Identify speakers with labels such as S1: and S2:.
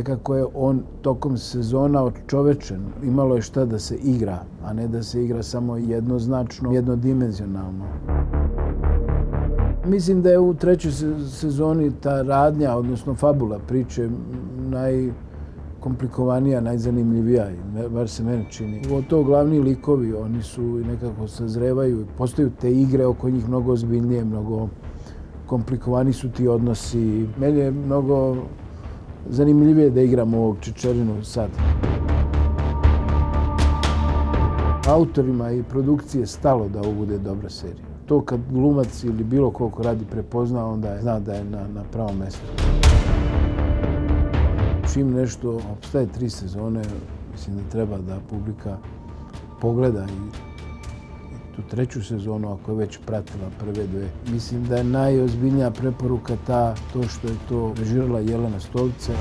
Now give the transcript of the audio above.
S1: nekako je on tokom sezona odčovečen. Imalo je šta da se igra, a ne da se igra samo jednoznačno, jednodimenzionalno. Mislim da je u trećoj sezoni ta radnja, odnosno fabula priče, najkomplikovanija, najzanimljivija, bar se meni čini. Pogotovo glavni likovi, oni su nekako sazrevaju, postaju te igre oko njih mnogo ozbiljnije, mnogo komplikovani su ti odnosi. Meni je mnogo zanimljivije da igram ovog Čečerinu sad. Autorima i produkcije stalo da ovo bude dobra serija. To kad glumac ili bilo ko radi prepozna, onda zna da je na pravom mjestu. Čim nešto opstaje 3 sezone, mislim da treba da publika pogleda i tu treću sezonu, ako je već pratila prve 2. Mislim da je najozbiljnija preporuka to što je to režirala Jelena Stolica.